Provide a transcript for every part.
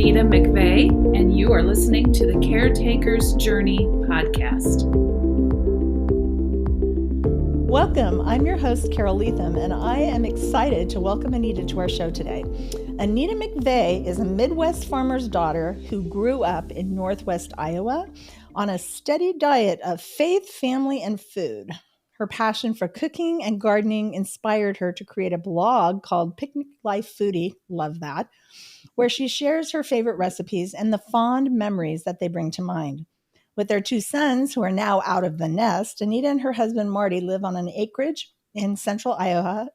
Anita McVey, and you are listening to the Caretaker's Journey podcast. Welcome. I'm your host, Carol Leatham, and I am excited to welcome Anita to our show today. Anita McVey is a Midwest farmer's daughter who grew up in Northwest Iowa on a steady diet of faith, family, and food. Her passion for cooking and gardening inspired her to create a blog called Picnic Life Foodie, love that, where she shares her favorite recipes and the fond memories that they bring to mind. With their two sons, who are now out of the nest, Anita and her husband Marty live on an acreage in central Iowa,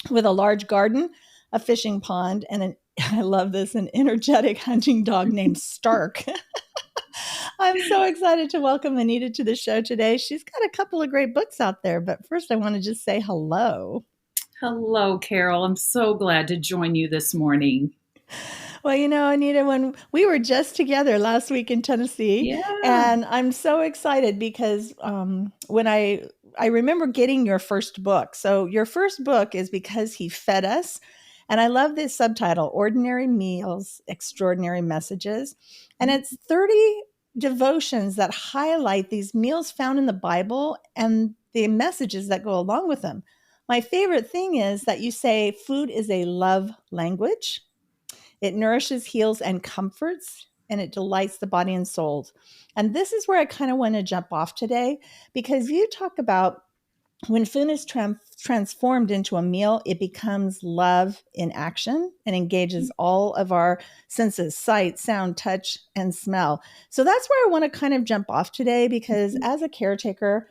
with a large garden, a fishing pond, and I love this, an energetic hunting dog named Stark. I'm so excited to welcome Anita to the show today. She's got a couple of great books out there, but first I want to just say hello. Hello, Carol. I'm so glad to join you this morning. Well, Anita, when we were just together last week in Tennessee, and I'm so excited because when I remember getting your first book. So your first book is Because He Fed Us. And I love this subtitle, Ordinary Meals, Extraordinary Messages. And it's 30 devotions that highlight these meals found in the Bible and the messages that go along with them. My favorite thing is that you say food is a love language. It nourishes, heals, and comforts, and it delights the body and soul. And this is where I kind of want to jump off today, because you talk about when food is transformed into a meal, it becomes love in action and engages all of our senses, sight, sound, touch, and smell. So that's where I want to kind of jump off today, because as a caretaker,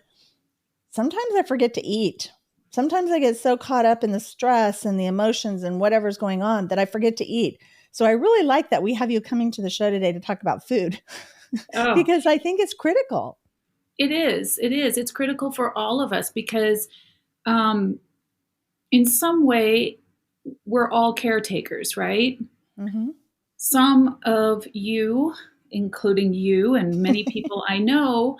sometimes I forget to eat. Sometimes I get so caught up in the stress and the emotions and whatever's going on that I forget to eat. So I really like that we have you coming to the show today to talk about food because I think it's critical. It is. It's critical for all of us because in some way, we're all caretakers, right? Mm-hmm. Some of you, including you and many people I know,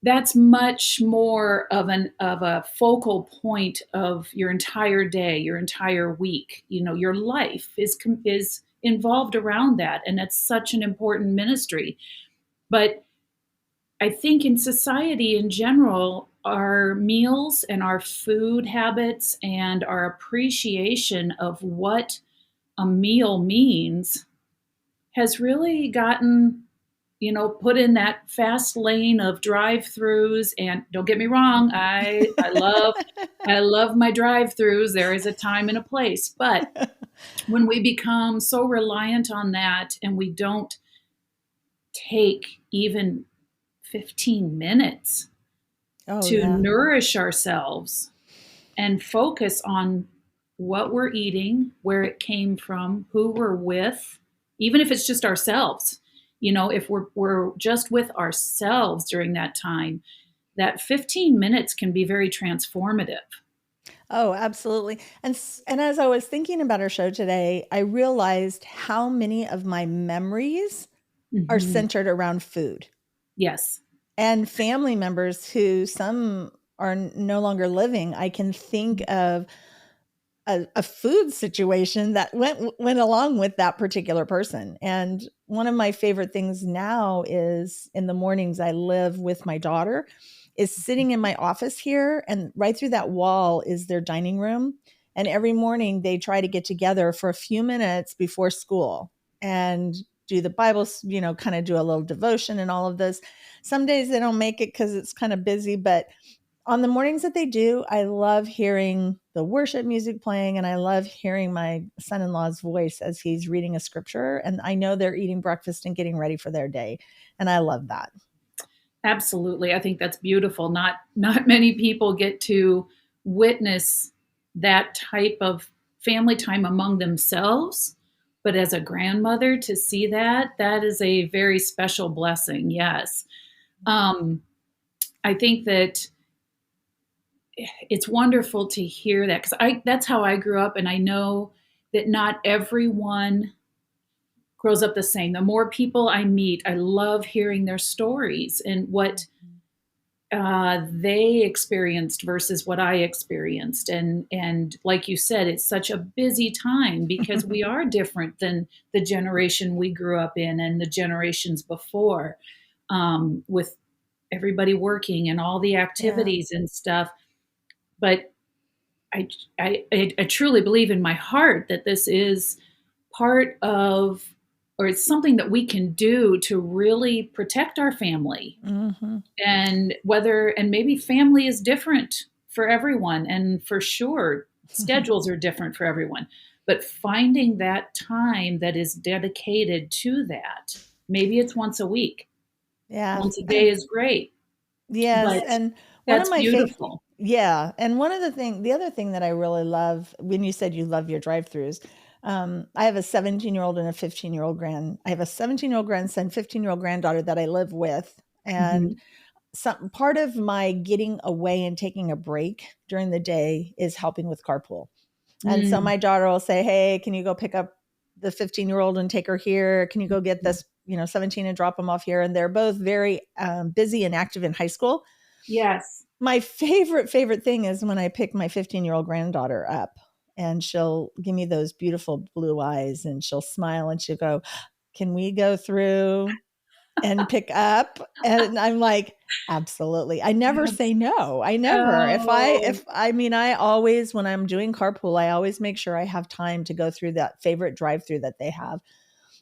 that's much more of a focal point of your entire day, your entire week. Your life is involved around that, and that's such an important ministry. But I think in society in general, our meals and our food habits and our appreciation of what a meal means has really gotten put in that fast lane of drive-throughs. And don't get me wrong, I love my drive-throughs. There is a time and a place. But when we become so reliant on that and we don't take even 15 minutes to nourish ourselves and focus on what we're eating, where it came from, who we're with, even if it's just ourselves. If we're just with ourselves during that time, that 15 minutes can be very transformative. Oh, absolutely. And as I was thinking about our show today, I realized how many of my memories are centered around food. Yes. And family members who some are no longer living. I can think of a food situation that went along with that particular person. And one of my favorite things now is in the mornings I live with my daughter, is sitting in my office here, and right through that wall is their dining room. And every morning they try to get together for a few minutes before school and do the Bible, kind of do a little devotion and all of this. Some days they don't make it because it's kind of busy, but on the mornings that they do, I love hearing the worship music playing, and I love hearing my son-in-law's voice as he's reading a scripture. And I know they're eating breakfast and getting ready for their day. And I love that. Absolutely. I think that's beautiful. Not many people get to witness that type of family time among themselves. But as a grandmother, to see that is a very special blessing. Yes. I think that it's wonderful to hear that, because that's how I grew up. And I know that not everyone grows up the same. The more people I meet, I love hearing their stories and what they experienced versus what I experienced. And like you said, it's such a busy time because we are different than the generation we grew up in and the generations before, with everybody working and all the Yeah. activities and stuff. But I, I truly believe in my heart that this is part of, or it's something that we can do to really protect our family. Mm-hmm. And whether, and maybe family is different for everyone. And for sure, schedules are different for everyone. But finding that time that is dedicated to that, maybe it's once a week, Yeah. once a day is great, Yes, but and one of that's my favorite, beautiful. yeah, and the other thing that I really love when you said you love your drive-throughs, I have a 17-year-old and a 15-year-old I have a 17-year-old grandson, 15-year-old granddaughter that I live with, and Mhm. some part of my getting away and taking a break during the day is helping with carpool. And so Mm. my daughter will say, "Hey, can you go pick up the 15-year-old and take her here? Can you go get this, 17 and drop them off here?" And they're both very busy and active in high school. Yes. My favorite thing is when I pick my 15-year-old granddaughter up and she'll give me those beautiful blue eyes and she'll smile and she'll go, "Can we go through and pick up?" And I'm like, "Absolutely." I never say no. I never. Oh. I always, when I'm doing carpool, I always make sure I have time to go through that favorite drive-through that they have,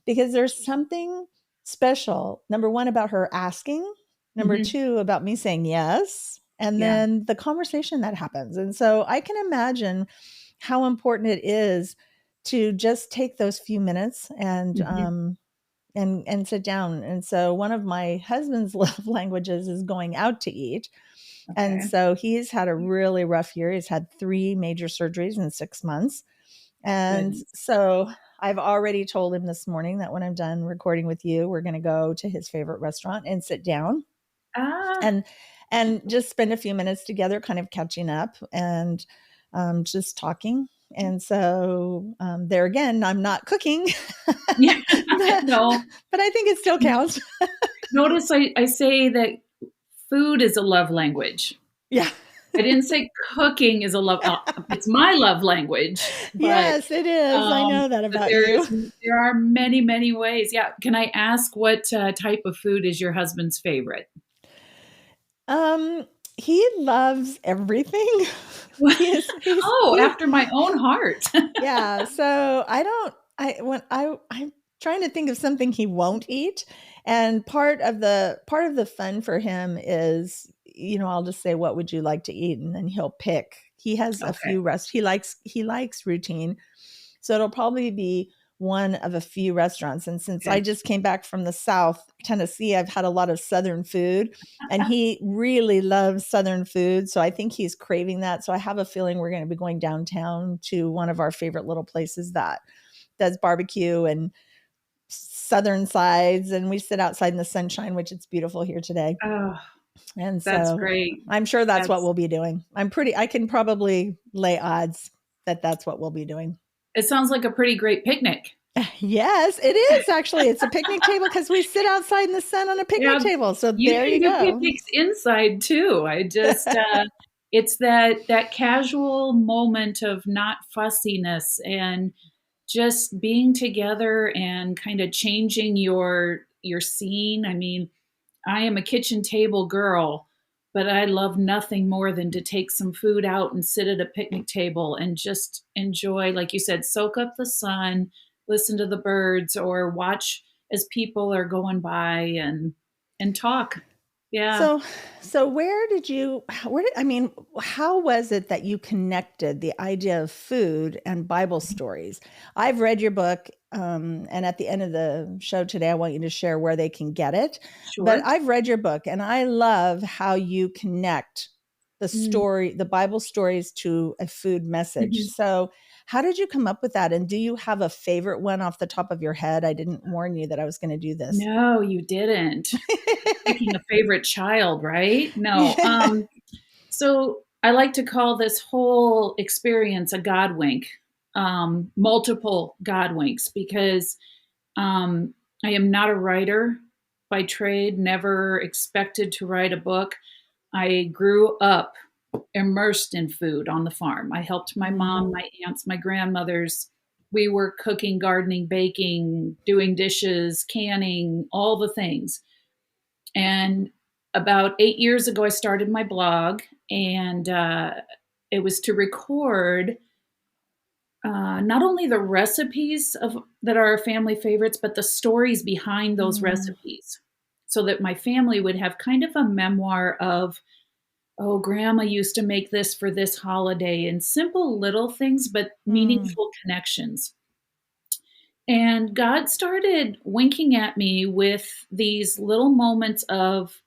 because there's something special. Number one, about her asking. Number Mhm. two, about me saying yes. And Yeah. then the conversation that happens. And so I can imagine how important it is to just take those few minutes Mhm. and sit down. And so one of my husband's love languages is going out to eat. And Okay. so he's had a really rough year. He's had 3 major surgeries in 6 months. And Goodness. so I've already told him this morning that when I'm done recording with you, we're going to go to his favorite restaurant and sit down Ah. and just spend a few minutes together, kind of catching up and just talking. And so there again, I'm not cooking, Yeah. but No. I think it still counts. Notice I say that food is a love language. Yeah. I didn't say cooking is a love, it's my love language, but, Yes, it is. I know that but about you. there are many, many ways. Yeah. Can I ask what, type of food is your husband's favorite? Um, he loves everything. Oh, He's after my own heart. yeah, so I don't I when I'm trying to think of something he won't eat, and part of the fun for him is, I'll just say, "What would you like to eat?" And then he'll pick. He has a Okay. few he likes routine. So it'll probably be one of a few restaurants. And since I Good. just came back from the South, Tennessee, I've had a lot of Southern food and he really loves Southern food. So I think he's craving that. So I have a feeling we're going to be going downtown to one of our favorite little places that does barbecue and Southern sides. And we sit outside in the sunshine, which it's beautiful here today. Oh, And that's so great. I'm sure that's what That's we'll be doing. I can probably lay odds that that's what we'll be doing. It sounds like a pretty great picnic. Yes, it is actually. It's a picnic table because we sit outside in the sun on a picnic Yeah, table. So you there can you do go. picnics inside too. I just, it's that casual moment of not fussiness and just being together and kind of changing your scene. I mean, I am a kitchen table girl, but I love nothing more than to take some food out and sit at a picnic table and just enjoy, like you said, soak up the sun, listen to the birds, or watch as people are going by and talk. Yeah. So how was it that you connected the idea of food and Bible stories? I've read your book, and at the end of the show today, I want you to share where they can get it. But Sure. I've read your book, and I love how you connect Mm. the Bible stories to a food message. Mhm. So how did you come up with that? And do you have a favorite one off the top of your head? I didn't warn you that I was going to do this. No, you didn't. Picking a favorite child, right? No. Yeah. So I like to call this whole experience a Godwink, multiple Godwinks, because I am not a writer by trade, never expected to write a book. I grew up immersed in food on the farm. I helped my mom, Mm. my aunts, my grandmothers. We were cooking, gardening, baking, doing dishes, canning, all the things. And about 8 years ago, I started my blog, and it was to record not only the recipes of that are family favorites, but the stories behind those Mm. recipes, so that my family would have kind of a memoir of, oh, grandma used to make this for this holiday, and simple little things, but Mm. meaningful connections. And God started winking at me with these little moments of,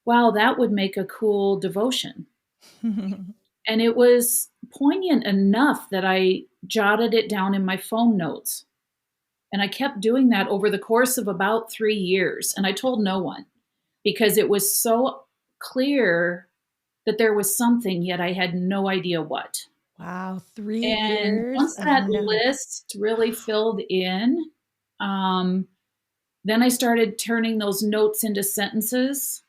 wow, that would make a cool devotion. And it was poignant enough that I jotted it down in my phone notes. And I kept doing that over the course of about 3 years. And I told no one because it was so clear that there was something, yet I had no idea what. Wow, 3 And years once of that no. list really filled in, um, then I started turning those notes into sentences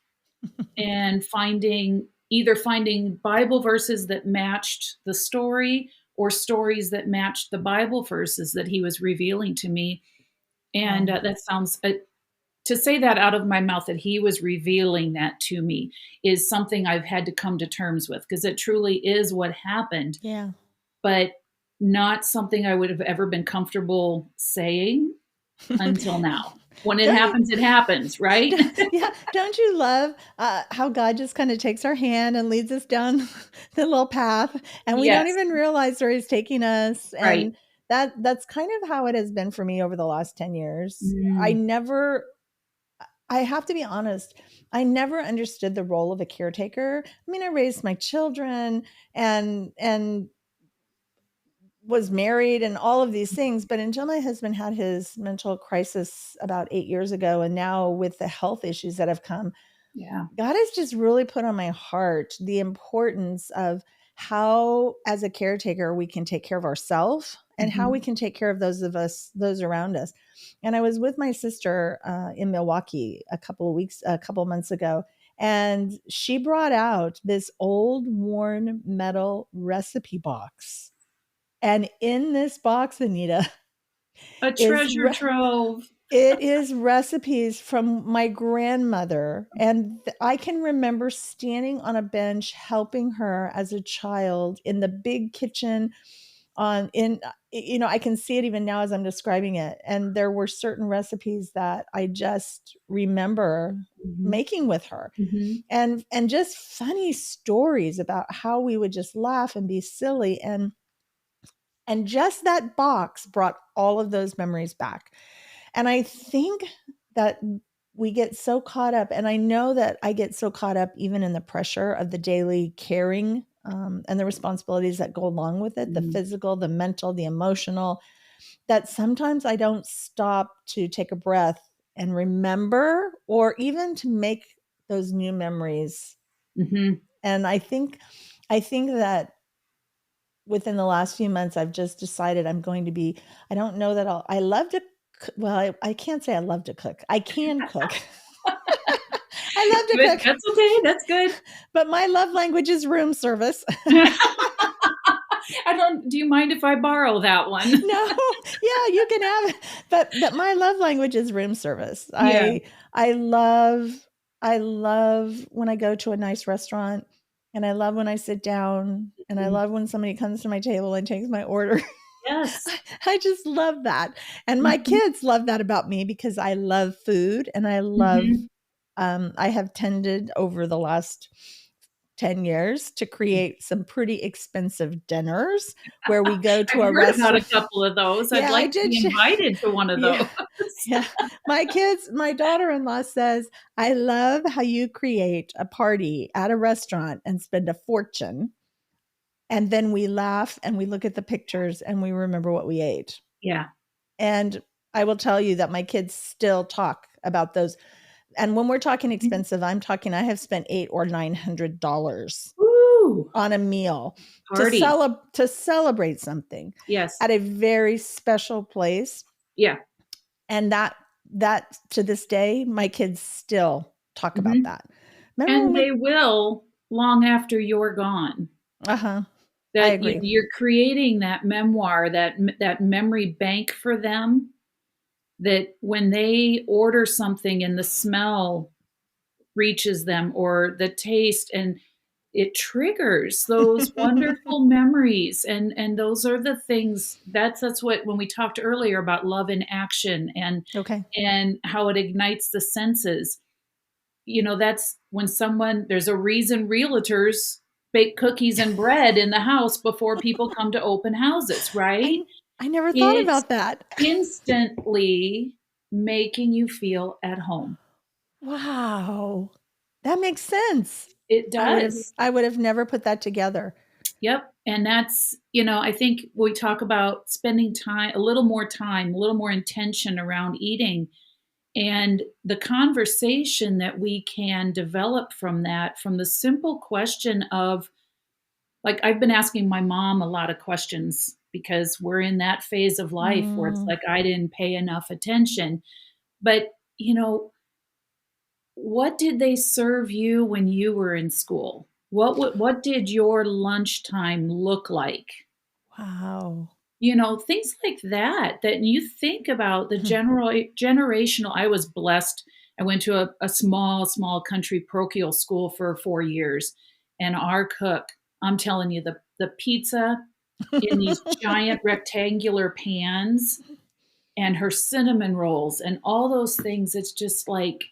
and finding Bible verses that matched the story, or stories that matched the Bible verses that he was revealing to me. And Wow. that sounds to say that out of my mouth, that he was revealing that to me, is something I've had to come to terms with, because it truly is what happened, Yeah. but not something I would have ever been comfortable saying until now. When Don't you it happens, right? yeah, don't you love, how God just kinda takes our hand and leads us down the little path, and we don't Yes, even realize where he's taking us, right. and that's kind of how it has been for me over the last 10 years. I Mm, never I have to be honest, I never understood the role of a caretaker. I mean, I raised my children and was married and all of these things, but until my husband had his mental crisis about 8 years ago, and now with the health issues that have come, yeah. God has just really put on my heart the importance of how, as a caretaker, we can take care of ourselves and how we Mhm. can take care of those around us. And I was with my sister in Milwaukee a couple months ago, and she brought out this old, worn metal recipe box. And in this box, Anita, A is treasure trove. it is recipes from my grandmother, and I can remember standing on a bench helping her as a child in the big kitchen on in I can see it even now as I'm describing it, and there were certain recipes that I just remember Mhm, making with her, mhm, and just funny stories about how we would just laugh and be silly, and just that box brought all of those memories back. And I think that we get so caught up, and I know that I get so caught up even in the pressure of the daily caring, and the responsibilities that go along with it, the mhm, physical, the mental, the emotional, that sometimes I don't stop to take a breath and remember, or even to make those new memories. mhm. And I think that within the last few months, I've just decided I'm going to be, I don't know that I love to, well, I can't say I love to cook. I can cook. I love to Good, cook, that's okay, that's good. but my love language is room service. I don't do you mind if I borrow that one? No, yeah, you can have it, but my love language is room service. Yeah. I love I love when I go to a nice restaurant, and I love when I sit down, and I Mhm. love when somebody comes to my table and takes my order. Yes. I just love that, and my Mhm, kids love that about me because I love food, and mhm. I have tended over the last 10 years to create some pretty expensive dinners where we go I've to a heard about a restaurant. couple of those. I'd Yeah, I like to did be sh invited to one of yeah, those. yeah. My daughter-in-law says, "I love how you create a party at a restaurant and spend a fortune, and then we laugh and we look at the pictures and we remember what we ate." Yeah. And I will tell you that my kids still talk about those. And when we're talking Mhm. expensive, I'm talking I have spent 8 or $900 Ooh, on a meal party. to celebrate something Yes. at a very special place. Yeah. And that to this day, my kids still talk about Mhm. that. Remember And when they we will long after you're gone. Uh-huh. I That agree. you're creating that memoir, that memory bank for them, that when they order something and the smell reaches them or the taste, and it triggers those wonderful memories, and those are the things, that's what, when we talked earlier about love in action Okay. and how it ignites the senses, that's when someone, there's a reason realtors bake cookies and bread in the house before people come to open houses, right? I I never thought It's about that. instantly making you feel at home. Wow. That makes sense. It does. I would have never put that together. Yep. And that's, I think we talk about spending time, a little more intention around eating, and the conversation that we can develop from that, from the simple question of, like, I've been asking my mom a lot of questions because we're in that phase of life where it's Mm, like I didn't pay enough attention. But, what did they serve you when you were in school? What did your lunchtime look like? wow. Things like that you think about the generational. I was blessed. I went to a small country parochial school for 4 years, and our cook, I'm telling you, the pizza in these giant rectangular pans, and her cinnamon rolls and all those things. It's just like,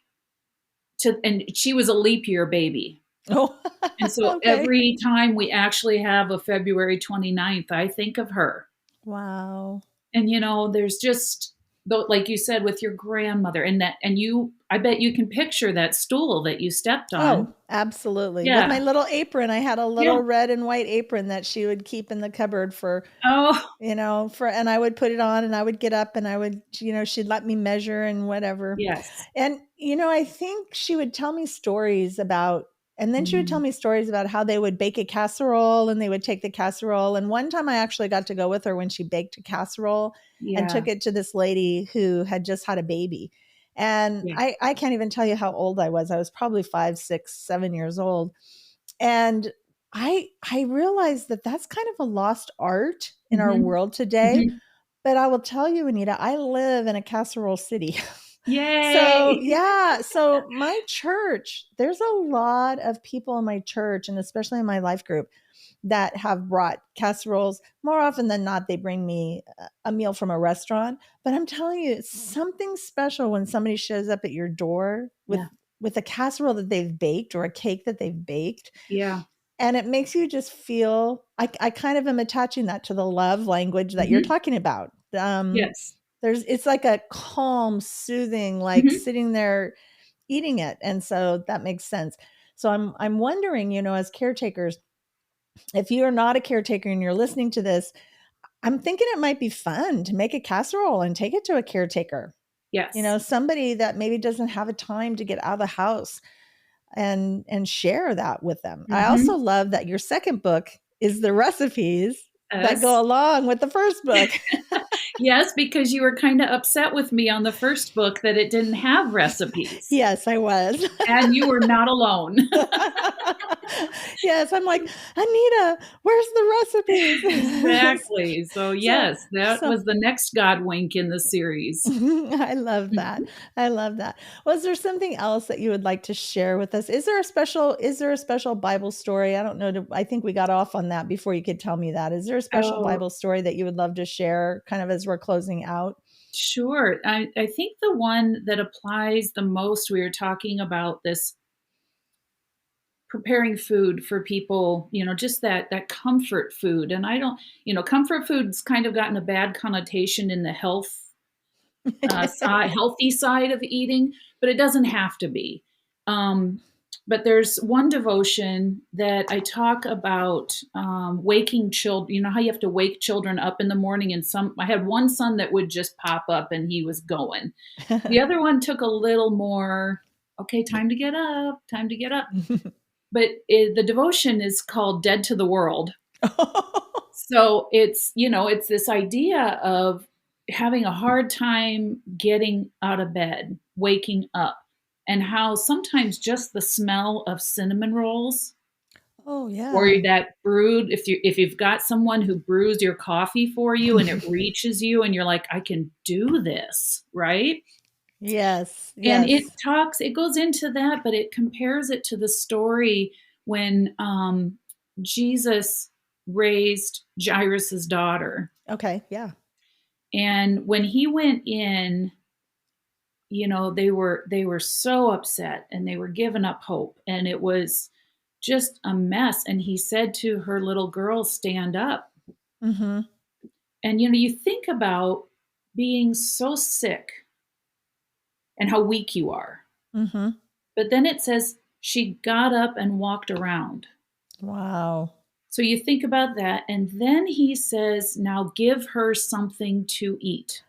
and she was a leap year baby. Oh, And so okay. every time we actually have a February 29th, I think of her. Wow. And there's just, like you said, with your grandmother, I bet you can picture that stool that you stepped Oh, on. absolutely. With Yeah. my little apron, I had a Yeah. little red and white apron that she would keep in the cupboard for, Oh, and I would put it on and I would get up and I would, she'd let me measure and whatever. yes. And, I think she would tell me stories about, and then she would tell Mm, me stories about how they would bake a casserole and they would take the casserole. And one time I actually got to go with her when she baked a casserole and yeah. took it to this lady who had just had a baby. And Yeah. I can't even tell you how old I was. I was probably 5, 6, 7 years old. And I realized that that's kind of a lost art in our Hmm. world today. Hmm. But I will tell you, Anita, I live in a casserole city. So, Yay. yeah, so my church, there's a lot of people in my church and especially in my life group that have brought casseroles. More often than not, they bring me a meal from a restaurant. But I'm telling you, it's something special when somebody shows up at your door Yeah. with a casserole that they've baked or a cake that they've baked. Yeah. And it makes you just feel, I kind of am attaching that to the love language that you're Hmm. talking about. Yes. It's like a calm, soothing, like Hmm. sitting there eating it. And so that makes sense. So I'm wondering, as caretakers, if you're not a caretaker and you're listening to this, I'm thinking it might be fun to make a casserole and take it to a caretaker. Yes. Somebody that maybe doesn't have a time to get out of the house and share that with them. I also Hmm. love that your second book is the recipes that go Yes. along with the first book. Yes, because you were kind of upset with me on the first book that it didn't have recipes, Yes, I was. and you were not alone. Yes, I'm like, Anita, where's the recipes? Exactly. So, so, yes, that so was the next Godwink in the series. I love that. Mhm. I love that. Was there something else that you would like to share with us? Is there a special Bible story? I don't know. I think we got off on that before you could tell me that. Is there a special Oh, Bible story that you would love to share kind of as we're closing out? sure. I think the one that applies the most, we were talking about this preparing food for people, just that comfort food. And I don't, comfort food's kind of gotten a bad connotation in the healthy side of eating, but it doesn't have to be. Um, but there's one devotion that I talk about, waking children. You know how you have to wake children up in the morning, and I had one son that would just pop up and he was going. The other one took a little more. Okay, time to get up. Time to get up. But the devotion is called "Dead to the World." So it's this idea of having a hard time getting out of bed, waking up. and how sometimes just the smell of cinnamon rolls Oh, or yeah. that brewed, if you've got someone who brews your coffee for you and it reaches you and you're like, I can do this, right? Yes, And yes. it goes into that, but it compares it to the story when Jesus raised Jairus's daughter. Okay, yeah. And when he went in, they were so upset and they were giving up hope, and it was just a mess. And he said to her little girl, stand up. Mhm. And you think about being so sick and how weak you are. Mhm. But then it says she got up and walked around. Wow. So you think about that. And then he says, now give her something to eat.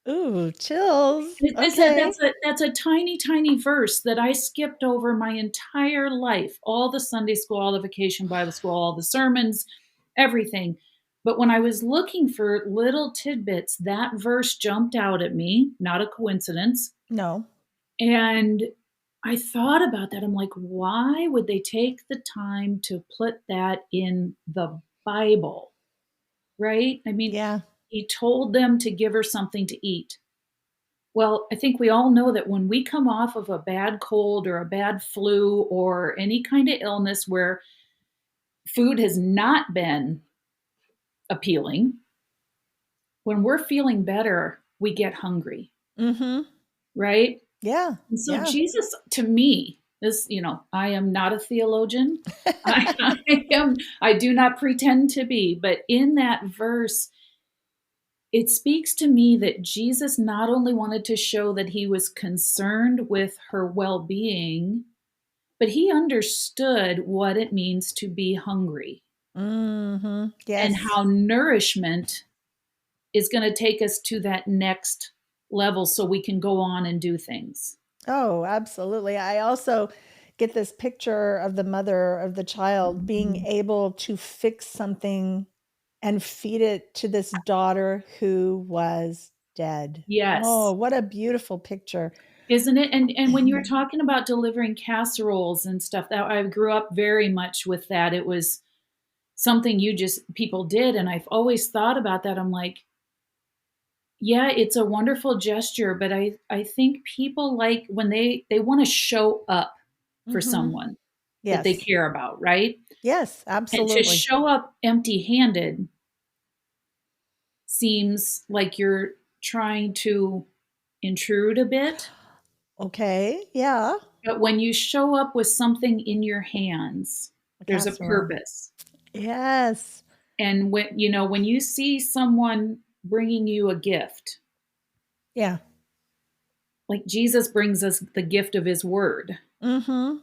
Ooh, chills. It's a, Okay. that's a tiny, tiny verse that I skipped over my entire life, all the Sunday school, all the vacation Bible school, all the sermons, everything. But when I was looking for little tidbits, that verse jumped out at me, not a coincidence. No. And I thought about that. I'm like, why would they take the time to put that in the Bible? Right? I mean, Yeah. he told them to give her something to eat. Well, I think we all know that when we come off of a bad cold or a bad flu or any kind of illness where food has not been appealing, when we're feeling better, we get hungry, Mhm. right? Yeah. And so Yeah. Jesus, to me, is, I am not a theologian. I do not pretend to be, but in that verse, it speaks to me that Jesus not only wanted to show that he was concerned with her well-being, but he understood what it means to be hungry Mhm. and Yes. how nourishment is going to take us to that next level so we can go on and do things. Oh, absolutely. I also get this picture of the mother of the child being Mhm. able to fix something and feed it to this daughter who was dead. Oh, Yes. what a beautiful picture. Isn't it? And when you were talking about delivering casseroles and stuff, that I grew up very much with that. It was something people did, and I've always thought about that. I'm like, yeah, it's a wonderful gesture, but I think people like when they want to show up for Mhm. someone that they Yes. care about, right? Yes, And to absolutely. show up empty-handed seems like you're trying to intrude a bit. Okay. Yeah. But when you show up with something in your hands, A there's a casserole. purpose. Yes. And when you see someone bringing you a gift, Yeah. like Jesus brings us the gift of his word, Mhm.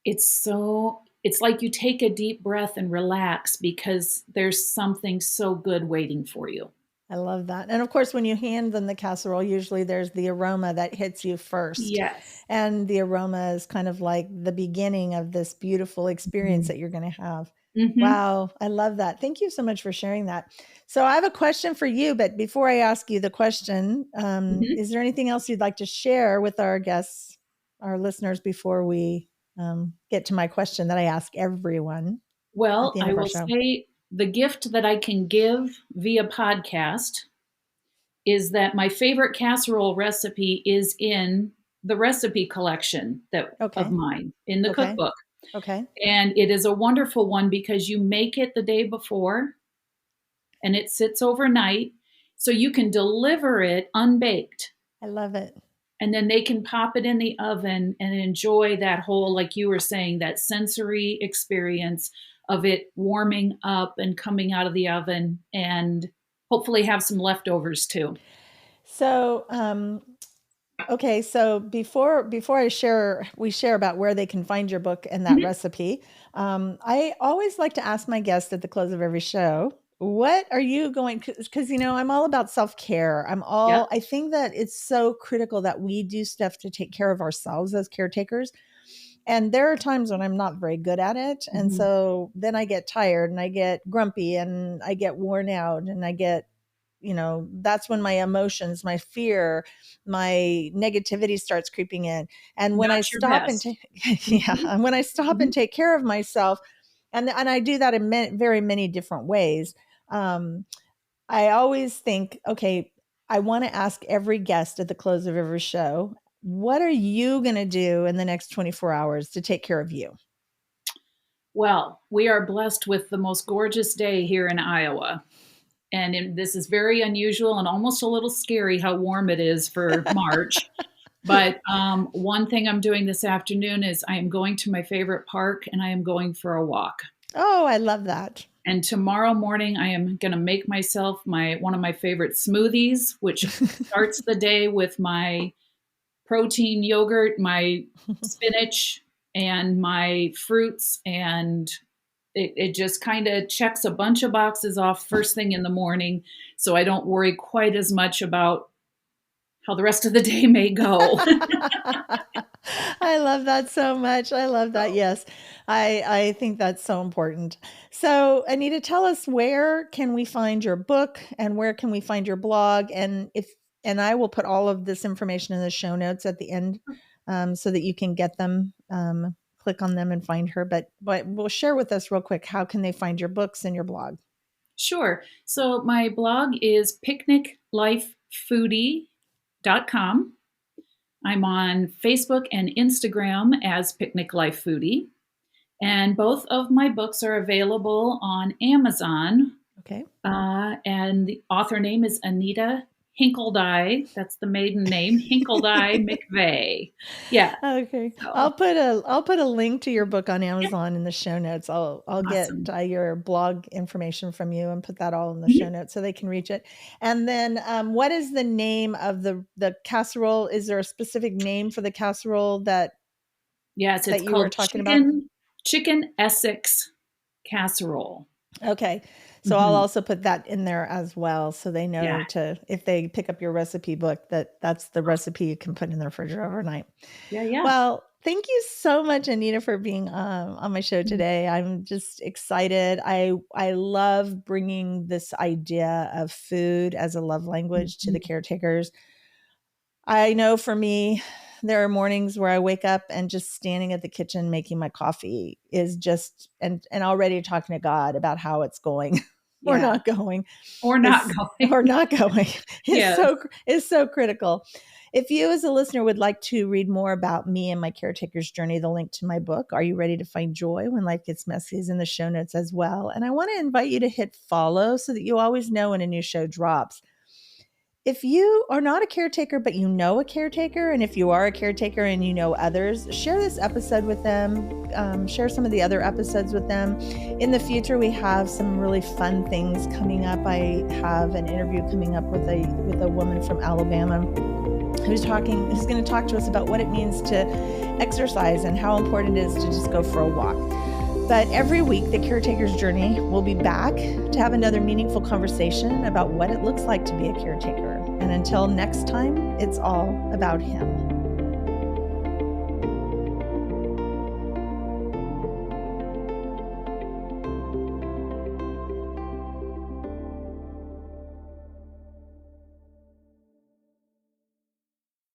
it's like you take a deep breath and relax because there's something so good waiting for you. I love that. And of course, when you hand them the casserole, usually there's the aroma that hits you first. Yes. And the aroma is kind of like the beginning of this beautiful experience Mhm. that you're going to have. Mhm. Wow, I love that. Thank you so much for sharing that. So, I have a question for you, but before I ask you the question, Mhm. is there anything else you'd like to share with our guests, our listeners, before we get to my question that I ask everyone at Well, the end I of our will show? say the gift that I can give via podcast is that my favorite casserole recipe is in the recipe collection that of Okay. mine in the Okay. cookbook. Okay. And it is a wonderful one because you make it the day before and it sits overnight so you can deliver it unbaked. I love it. And then they can pop it in the oven and enjoy that whole, like you were saying, that sensory experience of it warming up and coming out of the oven, and hopefully have some leftovers too. So, okay, so before we share about where they can find your book and that Mhm. recipe, I always like to ask my guests at the close of every show, what are you going? Because I'm all about self care. Yep. I think that it's so critical that we do stuff to take care of ourselves as caretakers. And there are times when I'm not very good at it, and Mhm. so then I get tired and I get grumpy and I get worn out and I get that's when my emotions, my fear, my negativity starts creeping in. And when I Not your stop and best. and when I stop and take care of myself, and I do that in very many different ways. I always think, okay, I want to ask every guest at the close of every show, what are you going to do in the next 24 hours to take care of you? Well, we are blessed with the most gorgeous day here in Iowa. And this is very unusual and almost a little scary how warm it is for March. But one thing I'm doing this afternoon is I am going to my favorite park and I am going for a walk. Oh, I love that. And tomorrow morning, I am going to make myself one of my favorite smoothies, which starts the day with my protein yogurt, my spinach, and my fruits. And it just kind of checks a bunch of boxes off first thing in the morning. So I don't worry quite as much about how the rest of the day may go. I love that so much. I love that. Yes. I think that's so important. So Anita, tell us, where can we find your book and where can we find your blog? And I will put all of this information in the show notes at the end, so that you can get them, click on them and find her. But we'll share with us real quick, how can they find your books and your blog? Sure. So my blog is picniclifefoodie.com. I'm on Facebook and Instagram as Picnic Life Foodie. And both of my books are available on Amazon. Okay. And the author name is Anita Hinkledye. That's the maiden name, Hinkledye McVey. Yeah. Okay. So, I'll put a link to your book on Amazon in the show notes. I'll awesome. get your blog information from you and put that all in the show notes so they can reach it. And then, what is the name of the casserole? Is there a specific name for the casserole that? Yes, it's that you were called talking about? chicken Essex casserole. Okay. So I'll also put that in there as well, so they know if they pick up your recipe book, that's the recipe you can put in the refrigerator overnight. Yeah. Well, thank you so much, Anita, for being on my show today. I'm just excited. I love bringing this idea of food as a love language to the caretakers. I know for me, there are mornings where I wake up and just standing at the kitchen making my coffee is just, and already talking to God about how it's going or not going. Or not going. is so critical. If you as a listener would like to read more about me and my caretaker's journey, the link to my book, Are You Ready to Find Joy When Life Gets Messy, is in the show notes as well. And I want to invite you to hit follow so that you always know when a new show drops. If you are not a caretaker, but you know a caretaker, and if you are a caretaker and you know others, share this episode with them. Share some of the other episodes with them. In the future, we have some really fun things coming up. I have an interview coming up with a woman from Alabama who's going to talk to us about what it means to exercise and how important it is to just go for a walk. But every week, the Caretaker's Journey will be back to have another meaningful conversation about what it looks like to be a caretaker. And until next time, it's all about him.